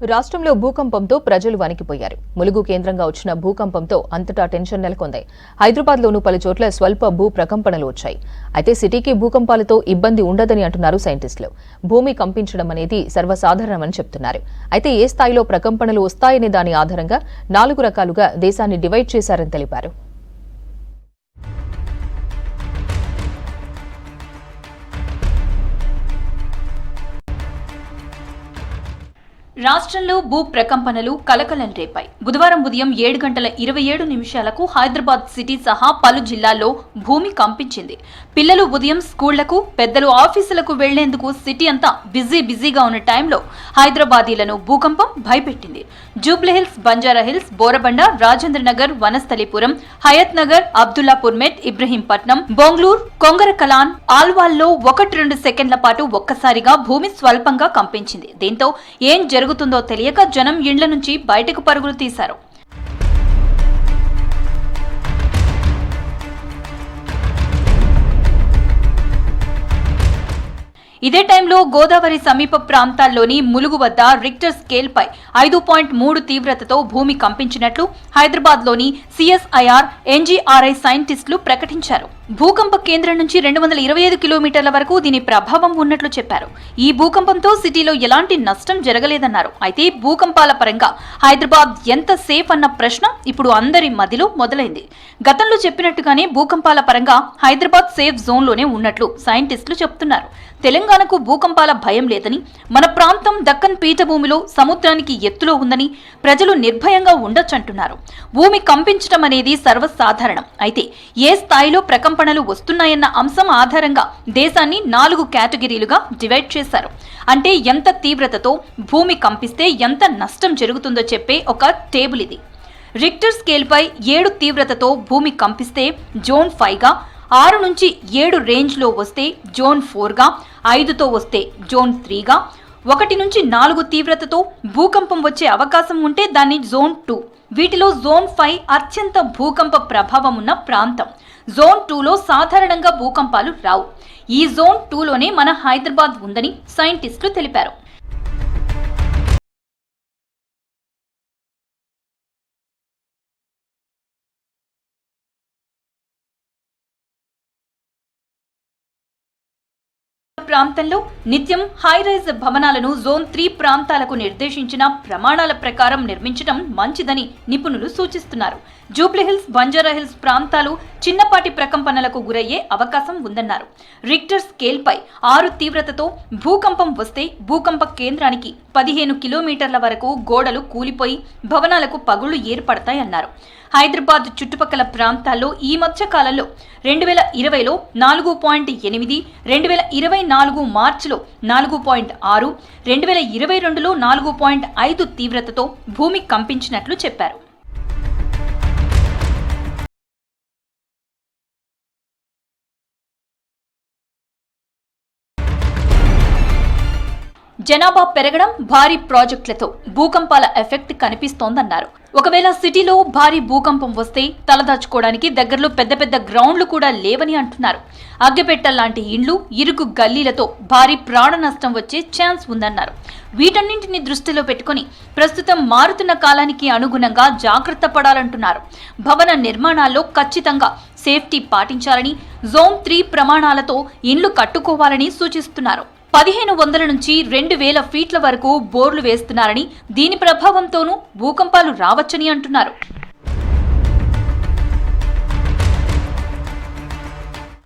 రాష్ట్రంలో భూకంపంతో ప్రజలు వణికిపోయారు. ములుగు కేంద్రంగా వచ్చిన భూకంపంతో అంతటా టెన్షన్ నెలకొంది. హైదరాబాద్లోనూ పలు చోట్ల స్వల్ప భూ ప్రకంపనలు వచ్చాయి. అయితే సిటీకి భూకంపాలతో ఇబ్బంది ఉండదని అంటున్నారు సైంటిస్టులు. భూమి కంపించడం అనేది సర్వసాధారణమని చెప్తున్నారు. అయితే ఏ స్థాయిలో ప్రకంపనలు వస్తాయనే దాని ఆధారంగా 4 రకాలుగా దేశాన్ని డివైడ్ చేశారని తెలిపారు. రాష్ట్రంలో భూ ప్రకంపనలు కలకలం రేపాయి. బుధవారం ఉదయం 7:27 హైదరాబాద్ సిటీ సహా పలు జిల్లాల్లో భూమి కంపించింది. పిల్లలు ఉదయం స్కూళ్లకు, పెద్దలు ఆఫీసులకు వెళ్లేందుకు సిటీ అంతా బిజీగా ఉన్న టైంలో హైదరాబాదీలను భూకంపం భయపెట్టింది. జూబ్లీహిల్స్, బంజారాహిల్స్, బోరబండ, రాజేంద్రనగర్, వనస్థలిపురం, హయత్ నగర్, అబ్దుల్లాపూర్ మెట్, ఇబ్రహీంపట్నం, బొంగళూరు, కొంగరకలాన్, ఆల్వాల్లో 1-2 సెకండ్ల పాటు ఒక్కసారిగా భూమి స్వల్పంగా కంపించింది. దీంతో ఏం జరుగుతుందో తెలియక జనం ఇండ్ల నుంచి బయటకు పరుగులు తీశారు. ఇదే టైంలో గోదావరి సమీప ప్రాంతాల్లోని ములుగు వద్ద రిక్టర్ స్కేల్ పై 5.3 తీవ్రతతో భూమి కంపించినట్లు హైదరాబాద్లోని సిఎస్ఐఆర్, ఎన్జీఆర్ఐ సైంటిస్టులు ప్రకటించారు. భూకంప కేంద్రం నుంచి 225 కిలోమీటర్ల వరకు దీని ప్రభావం ఉన్నట్లు చెప్పారు. ఈ భూకంపంతో సిటీలో ఎలాంటి నష్టం జరగలేదన్నారు. అయితే భూకంపాల పరంగా హైదరాబాద్ ఎంత సేఫ్ అన్న ప్రశ్న ఇప్పుడు అందరి మదిలో మొదలైంది. గతంలో చెప్పినట్టుగానే భూకంపాల పరంగా హైదరాబాద్ సేఫ్ జోన్లోనే ఉన్నట్లు సైంటిస్టులు చెప్తున్నారు. తెలంగాణకు భూకంపాల భయం లేదని, మన ప్రాంతం దక్కన్ పీఠభూమిలో సముద్రానికి ఎత్తులో ఉందని ప్రజలు నిర్భయంగా ఉండొచ్చంటున్నారు. భూమి కంపించడం అనేది సర్వసాధారణం. అయితే ఏ స్థాయిలో ప్రకంపనలు వస్తున్నాయన్న అంశం ఆధారంగా దేశాన్ని 4 కేటగిరీలుగా డివైడ్ చేశారు. అంటే ఎంత తీవ్రతతో భూమి కంపిస్తే ఎంత నష్టం జరుగుతుందో చెప్పే ఒక టేబుల్ ఇది. రిక్టర్ స్కేల్పై 7 తీవ్రతతో భూమి కంపిస్తే జోన్ 5గా, 6 నుంచి 7 రేంజ్లో వస్తే జోన్ 4గా, 5తో వస్తే జోన్ 3గా, 1 నుంచి 4 తీవ్రతతో భూకంపం వచ్చే అవకాశం ఉంటే దాన్ని జోన్ 2. వీటిలో జోన్ 5 అత్యంత భూకంప ప్రభావం ఉన్న ప్రాంతం. జోన్ 2లో సాధారణంగా భూకంపాలు రావు. ఈ జోన్ 2లోనే మన హైదరాబాద్ ఉందని సైంటిస్టులు తెలిపారు. ప్రాంతంలో నిత్యం హైరైజ్ భవనాలను జోన్ 3 ప్రాంతాలకు నిర్దేశించిన ప్రమాణాల ప్రకారం నిర్మించడం మంచిదని నిపుణులు సూచిస్తున్నారు. జూబ్లీహిల్స్, బంజారాహిల్స్ ప్రాంతాలు చిన్నపాటి ప్రకంపనలకు గురయ్యే అవకాశం ఉందన్నారు. రిక్టర్ స్కేల్పై 6 తీవ్రతతో భూకంపం వస్తే భూకంప కేంద్రానికి 15 కిలోమీటర్ల వరకు గోడలు కూలిపోయి భవనాలకు పగుళ్లు ఏర్పడతాయన్నారు. హైదరాబాద్ చుట్టుపక్కల ప్రాంతాల్లో ఈ మధ్య కాలంలో 2020లో 4.8, 2024 మార్చిలో 4.6, 2022లో 4.5 తీవ్రతతో భూమి కంపించినట్లు చెప్పారు. జనాభా పెరగడం, భారీ ప్రాజెక్టులతో భూకంపాల ఎఫెక్ట్ కనిపిస్తోందన్నారు. ఒకవేళ సిటీలో భారీ భూకంపం వస్తే తలదాచుకోవడానికి దగ్గరలో పెద్ద గ్రౌండ్లు కూడా లేవని అంటున్నారు. అగ్గెపెట్టల్లాంటి ఇండ్లు, ఇరుకు గల్లీలతో భారీ ప్రాణ నష్టం వచ్చే ఛాన్స్ ఉందన్నారు. వీటన్నింటిని దృష్టిలో పెట్టుకుని ప్రస్తుతం మారుతున్న కాలానికి అనుగుణంగా జాగ్రత్త పడాలంటున్నారు. భవన నిర్మాణాల్లో ఖచ్చితంగా సేఫ్టీ పాటించాలని, జోన్ 3 ప్రమాణాలతో ఇండ్లు కట్టుకోవాలని సూచిస్తున్నారు. 1500 నుంచి 2000 ఫీట్ల వరకు బోర్లు వేస్తున్నారని, దీని ప్రభావంతోనూ భూకంపాలు రావచ్చని అంటున్నారు.